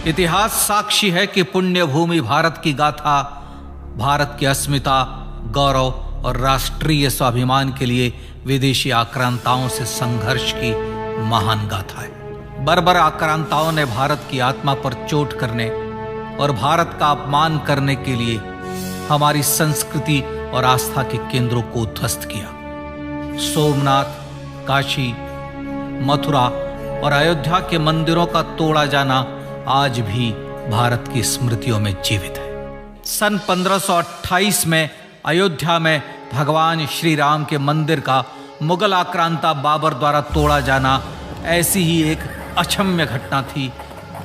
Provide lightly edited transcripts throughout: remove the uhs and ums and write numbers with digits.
इतिहास साक्षी है कि पुण्य भूमि भारत की गाथा भारत की अस्मिता, गौरव और राष्ट्रीय स्वाभिमान के लिए विदेशी आक्रांताओं से संघर्ष की महान गाथा है। बर्बर आक्रांताओं ने भारत की आत्मा पर चोट करने और भारत का अपमान करने के लिए हमारी संस्कृति और आस्था के केंद्रों को उद्ध्वस्त किया। सोमनाथ, काशी, मथुरा और अयोध्या के मंदिरों का तोड़ा जाना आज भी भारत की स्मृतियों में जीवित है। सन 1528 में अयोध्या में भगवान श्री राम के मंदिर का मुगल आक्रांता बाबर द्वारा तोड़ा जाना ऐसी ही एक अक्षम्य घटना थी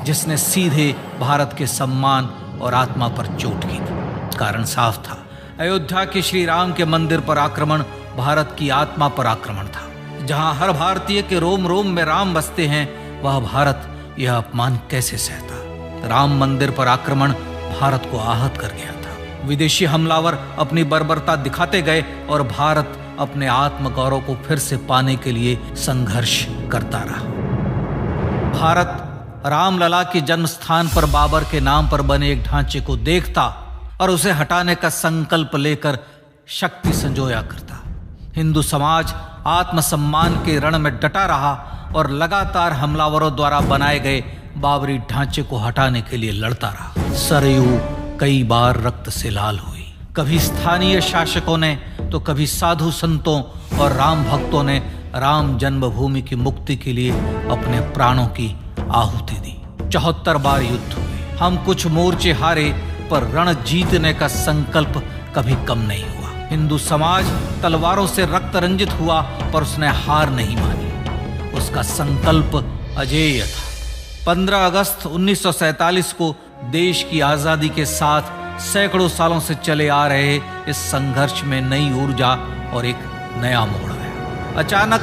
जिसने सीधे भारत के सम्मान और आत्मा पर चोट की थी। कारण साफ था, अयोध्या के श्री राम के मंदिर पर आक्रमण भारत की आत्मा पर आक्रमण था। जहां हर भारतीय के रोम रोम में राम बसते हैं, वह भारत यह अपमान कैसे सहता। राम मंदिर पर आक्रमण भारत को आहत कर गया था। विदेशी हमलावर अपनी बर्बरता दिखाते गए और भारत अपने आत्मगौरव को फिर से पाने के लिए संघर्ष करता रहा। भारत रामलला के जन्म स्थान पर बाबर के नाम पर बने एक ढांचे को देखता और उसे हटाने का संकल्प लेकर शक्ति संजोया करता। हिंदू समाज आत्मसम्मान के रण में डटा रहा और लगातार हमलावरों द्वारा बनाए गए बाबरी ढांचे को हटाने के लिए लड़ता रहा। सरयू कई बार रक्त से लाल हुई। कभी स्थानीय शासकों ने तो कभी साधु संतों और राम भक्तों ने राम जन्मभूमि की मुक्ति के लिए अपने प्राणों की आहुति दी। 74 बार युद्ध हुए। हम कुछ मोर्चे हारे, पर रण जीतने का संकल्प कभी कम नहीं हुआ। हिंदू समाज तलवारों से रक्त रंजित हुआ, पर उसने हार नहीं मानी। उसका संकल्प अजेय था। 15 अगस्त 1947 को देश की आजादी के साथ सैकड़ों सालों से चले आ रहे इस संघर्ष में नई ऊर्जा और एक नया मोड़ आया। अचानक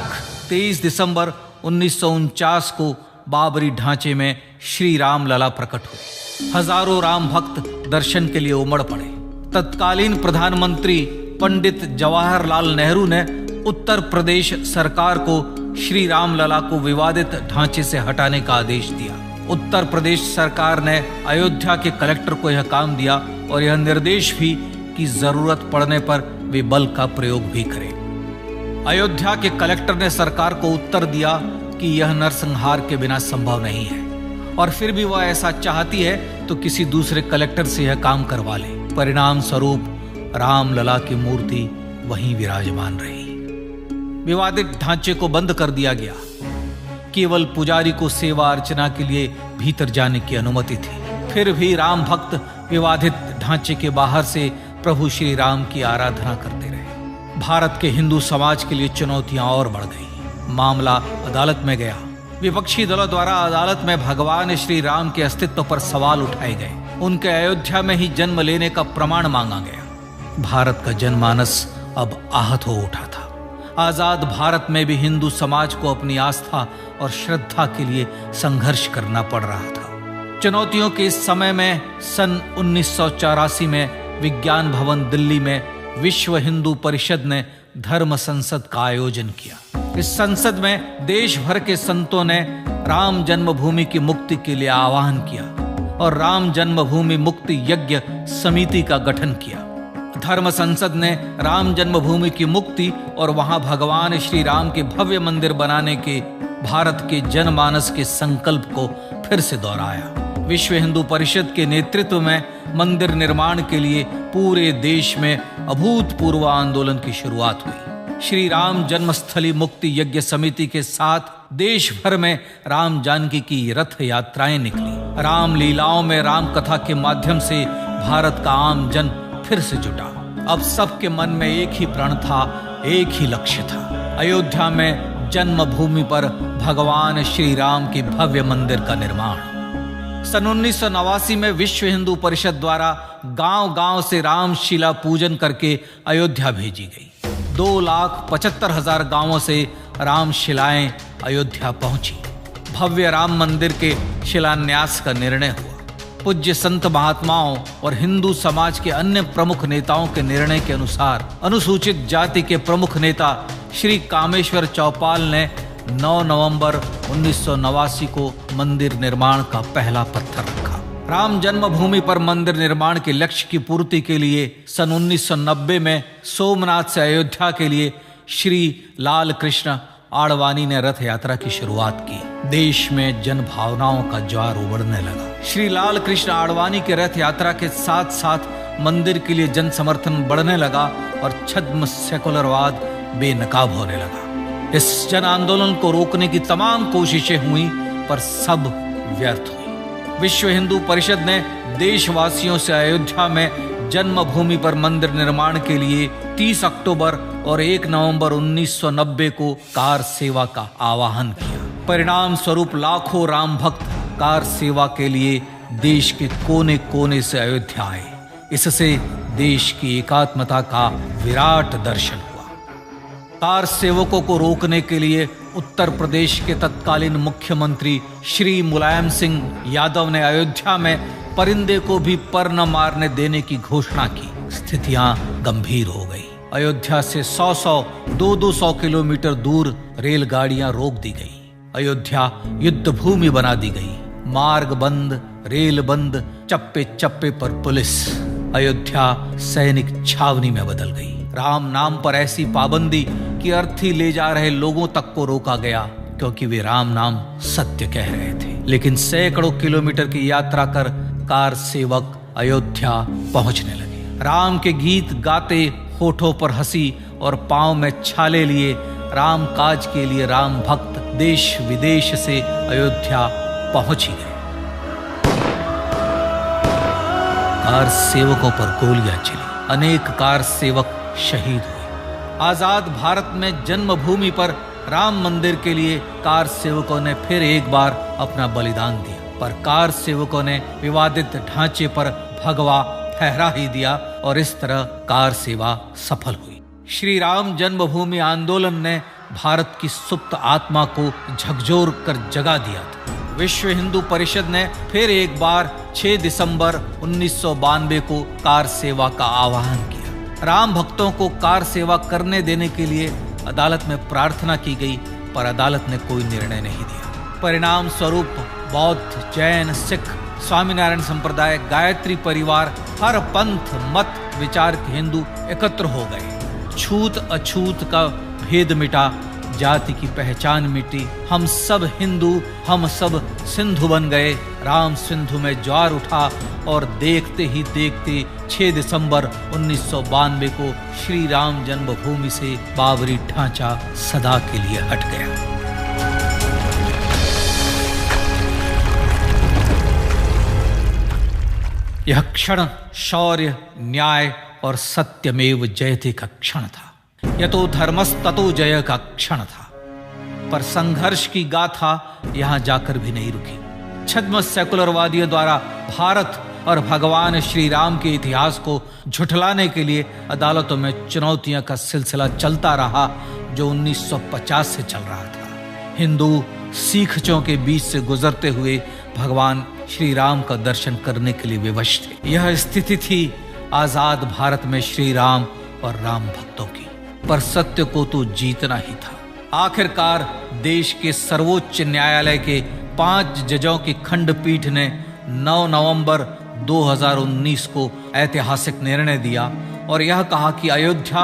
23 दिसंबर 1949 को बाबरी ढांचे में श्री राम लला प्रकट हुए। हजारों राम भक्त दर्शन के लिए उमड़ पड़े। तत्कालीन प्रधानमंत्री पंडित जवाहरलाल नेहरू ने उत्तर प्रदेश सरकार को श्री राम लला को विवादित ढांचे से हटाने का आदेश दिया। उत्तर प्रदेश सरकार ने अयोध्या के कलेक्टर को यह काम दिया और यह निर्देश भी कि जरूरत पड़ने पर वे बल का प्रयोग भी करें। अयोध्या के कलेक्टर ने सरकार को उत्तर दिया कि यह नरसंहार के बिना संभव नहीं है, और फिर भी वह ऐसा चाहती है तो किसी दूसरे कलेक्टर से यह काम करवा ले। परिणाम स्वरूप रामलला की मूर्ति वहीं विराजमान रही। विवादित ढांचे को बंद कर दिया गया। केवल पुजारी को सेवा अर्चना के लिए भीतर जाने की अनुमति थी। फिर भी राम भक्त विवादित ढांचे के बाहर से प्रभु श्री राम की आराधना करते रहे। भारत के हिंदू समाज के लिए चुनौतियां और बढ़ गई। मामला अदालत में गया। विपक्षी दलों द्वारा अदालत में भगवान श्री राम के अस्तित्व पर सवाल उठाए गए। उनके अयोध्या में ही जन्म लेने का प्रमाण मांगा गया। भारत का जनमानस अब आहत हो उठा था। आजाद भारत में भी हिंदू समाज को अपनी आस्था और श्रद्धा के लिए संघर्ष करना पड़ रहा था। चुनौतियों के इस समय में सन 1984 में विज्ञान भवन दिल्ली में विश्व हिंदू परिषद ने धर्म संसद का आयोजन किया। इस संसद में देश भर के संतों ने राम जन्मभूमि की मुक्ति के लिए आह्वान किया और राम जन्मभूमि मुक्ति यज्ञ समिति का गठन किया। धर्म संसद ने राम जन्मभूमि की मुक्ति और वहां भगवान श्री राम के भव्य मंदिर बनाने के भारत के जनमानस के संकल्प को फिर से दोहराया। विश्व हिंदू परिषद के नेतृत्व में मंदिर निर्माण के लिए पूरे देश में अभूतपूर्व आंदोलन की शुरुआत हुई। श्री राम जन्मस्थली मुक्ति यज्ञ समिति के साथ देश भर में राम जानकी की रथ यात्राएं निकली। राम लीलाओं में राम कथा के माध्यम से भारत का आम जन फिर से जुटा। अब सबके मन में एक ही प्रण था, एक ही लक्ष्य था। अयोध्या में जन्मभूमि पर भगवान श्री राम के भव्य मंदिर का निर्माण। सन 1989 में विश्व हिंदू परिषद द्वारा गांव-गांव से रामशिला पूजन करके अयोध्या भेजी गई। 2,75,000 गांवों से रामशिलाएं अयोध्या पहुंची। भव्य राम मंदिर के शिलान्यास का निर्णय हुआ। पूज्य संत महात्माओं और हिंदू समाज के अन्य प्रमुख नेताओं के निर्णय के अनुसार अनुसूचित जाति के प्रमुख नेता श्री कामेश्वर चौपाल ने 9 नवंबर 1989 को मंदिर निर्माण का पहला पत्थर रखा। राम जन्मभूमि पर मंदिर निर्माण के लक्ष्य की पूर्ति के लिए सन 1990 में सोमनाथ से अयोध्या के लिए श्री लाल कृष्ण आडवाणी ने रथ यात्रा की शुरुआत की। देश में जन भावनाओं का ज्वार उमड़ने लगा। श्री लाल कृष्ण आडवाणी के रथ यात्रा के साथ साथ मंदिर के लिए जन समर्थन बढ़ने लगा और छद्म सेकुलरवाद बेनकाब होने लगा। इस जन आंदोलन को रोकने की तमाम कोशिशें हुई पर सब व्यर्थ हुई। विश्व हिंदू परिषद ने देशवासियों से अयोध्या में जन्मभूमि पर मंदिर निर्माण के लिए 30 अक्टूबर और 1 नवंबर 1990 को कार सेवा का आह्वान किया। परिणाम स्वरूप लाखों राम भक्त कार सेवा के लिए देश के कोने कोने से अयोध्या आए। इससे देश की एकात्मता का विराट दर्शन हुआ। कार सेवकों को रोकने के लिए उत्तर प्रदेश के तत्कालीन मुख्यमंत्री श्री मुलायम सिंह यादव ने अयोध्या में परिंदे को भी पर न मारने देने की घोषणा की। स्थितियां गंभीर हो गई। अयोध्या से 200 किलोमीटर दूर रेलगाड़ियां रोक दी गई। अयोध्या युद्ध भूमि बना दी गई। मार्ग बंद, रेल बंद, चप्पे चप्पे पर पुलिस। अयोध्या सैनिक छावनी में बदल गई। राम नाम पर ऐसी पाबंदी कि अर्थी ले जा रहे लोगों तक को रोका गया क्योंकि वे राम नाम सत्य कह रहे थे। लेकिन सैकड़ों किलोमीटर की यात्रा कर कार सेवक अयोध्या पहुंचने लगे। राम के गीत गाते, होठों पर हंसी और पांव में छाले लिए राम काज के लिए राम भक्त देश विदेश से अयोध्या पहुंच ही गए। कार सेवकों पर गोलियां चली। अनेक कार सेवक शहीद हुए। आजाद भारत में जन्मभूमि पर राम मंदिर के लिए कार सेवकों ने फिर एक बार अपना बलिदान दिया, पर कार सेवकों ने विवादित ढांचे पर भगवा फहरा ही दिया और इस तरह कार सेवा सफल हुई। श्री राम जन्मभूमि आंदोलन ने भारत की सुप्त आत्मा को झकझोर कर जगा दिया था। विश्व हिंदू परिषद ने फिर एक बार 6 दिसंबर 1992 को कार सेवा का आह्वान किया। राम भक्तों को कार सेवा करने देने के लिए अदालत में प्रार्थना की गई, पर अदालत ने कोई निर्णय नहीं दिया। परिणाम स्वरूप बौद्ध, जैन, सिख, स्वामीनारायण संप्रदाय, गायत्री परिवार, हर पंथ मत विचार के हिंदू एकत्र हो गए। छूत अछूत का भेद मिटा, जाति की पहचान मिटी। हम सब हिंदू, हम सब सिंधु बन गए। राम सिंधु में ज्वार उठा और देखते ही देखते 6 दिसंबर 1992 को श्री राम जन्मभूमि से बाबरी ढांचा सदा के लिए हट गया। यह क्षण शौर्य, न्याय और सत्यमेव जयते का क्षण था। यतो धर्मस्ततो जय का क्षण था। पर संघर्ष की गाथा यहां जाकर भी नहीं रुकी। छद्म सेकुलरवादियों द्वारा भारत और भगवान श्री राम के इतिहास को झुठलाने के लिए अदालतों में चुनौतियों का सिलसिला चलता रहा, जो 1950 से चल रहा था। हिंदू सिखों के बीच से गुजरते हुए भगवान श्री राम का दर्शन करने के लिए विवश थे। यह स्थिति थी आजाद भारत में श्री राम और राम भक्तों की। पर सत्य को तो जीतना ही था। आखिरकार देश के सर्वोच्च न्यायालय के 5 जजों की खंडपीठ ने 9 नवंबर 2019 को ऐतिहासिक निर्णय दिया और यह कहा कि अयोध्या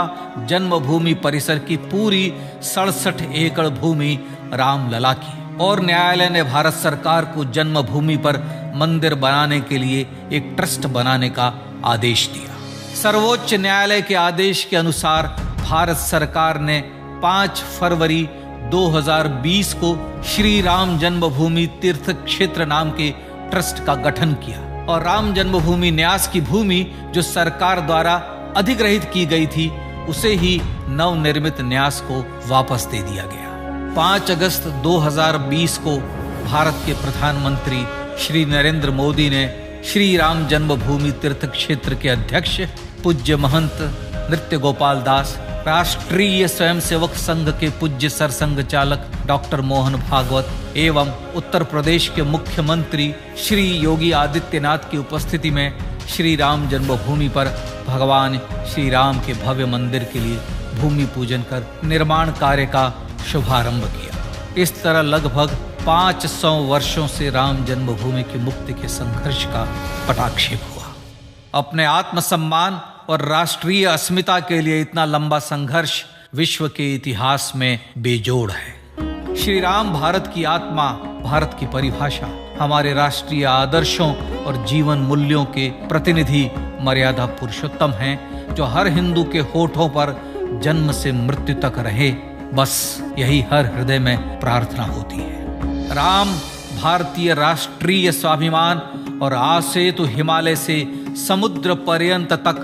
जन्मभूमि परिसर की पूरी 67 एकड़ भूमि रामलला की। और न्यायालय ने भारत सरकार को जन्मभूमि पर मंदिर बनाने के लिए एक ट्रस्ट बनाने का आदेश दिया। सर्वोच्च न्यायालय के आदेश के अनुसार भारत सरकार ने 5 फरवरी 2020 को श्री राम जन्मभूमि तीर्थ क्षेत्र नाम के ट्रस्ट का गठन किया और राम जन्मभूमि न्यास की भूमि जो सरकार द्वारा अधिग्रहित की गई थी, उसे ही नवनिर्मित न्यास को वापस दे दिया गया। 5 अगस्त 2020 को भारत के प्रधानमंत्री श्री नरेंद्र मोदी ने श्री राम जन्मभूमि तीर्थ क्षेत्र के अध्यक्ष पूज्य महंत नृत्य गोपाल दास, राष्ट्रीय स्वयंसेवक संघ के पूज्य सरसंघ चालक डॉक्टर मोहन भागवत एवं उत्तर प्रदेश के मुख्यमंत्री श्री योगी आदित्यनाथ की उपस्थिति में श्री राम जन्मभूमि पर भगवान श्री राम के भव्य मंदिर के लिए भूमि पूजन कर निर्माण कार्य का शुभारंभ किया। इस तरह लगभग 500 वर्षों से राम जन्मभूमि की मुक्ति के संघर्ष का पटाक्षेप हुआ। अपने आत्मसम्मान और राष्ट्रीय अस्मिता के लिए इतना लंबा संघर्ष विश्व के इतिहास में बेजोड़ है। श्री राम भारत की आत्मा, भारत की परिभाषा, हमारे राष्ट्रीय आदर्शों और जीवन मूल्यों के प्रतिनिधि मर्यादा पुरुषोत्तम हैं, जो हर हिंदू के होठों पर जन्म से मृत्यु तक रहे। बस यही हर हृदय में प्रार्थना होती है। राम भारतीय राष्ट्रीय स्वाभिमान और आसेतु हिमालय से समुद्र पर्यंत तक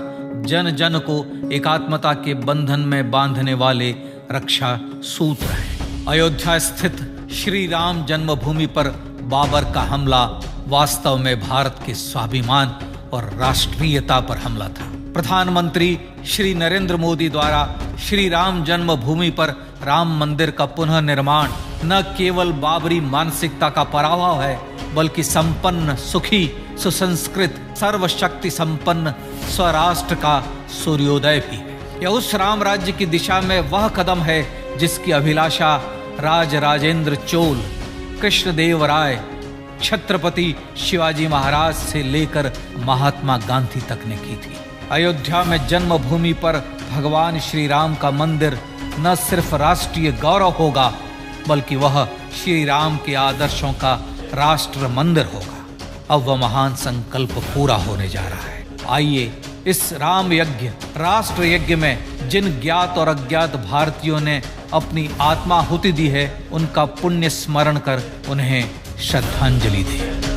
जन जन को एकात्मता के बंधन में बांधने वाले रक्षा सूत्र है। अयोध्या स्थित श्री राम जन्मभूमि पर बाबर का हमला वास्तव में भारत के स्वाभिमान और राष्ट्रीयता पर हमला था। प्रधानमंत्री श्री नरेंद्र मोदी द्वारा श्री राम जन्मभूमि पर राम मंदिर का पुनः निर्माण न केवल बाबरी मानसिकता का पराभव है, बल्कि संपन्न, सुखी, सुसंस्कृत, सर्वशक्ति संपन्न स्वराष्ट्र का सूर्योदय भी है। यह उस राम राज्य की दिशा में वह कदम है जिसकी अभिलाषा राज राजेंद्र चोल, कृष्णदेव राय, छत्रपति शिवाजी महाराज से लेकर महात्मा गांधी तक ने की थी। अयोध्या में जन्मभूमि पर भगवान श्री राम का मंदिर न सिर्फ राष्ट्रीय गौरव होगा, बल्कि वह श्री राम के आदर्शों का राष्ट्र मंदिर होगा। अब वह महान संकल्प पूरा होने जा रहा है। आइए इस राम यज्ञ, राष्ट्र यज्ञ में जिन ज्ञात और अज्ञात भारतीयों ने अपनी आत्माहुति दी है, उनका पुण्य स्मरण कर उन्हें श्रद्धांजलि दें।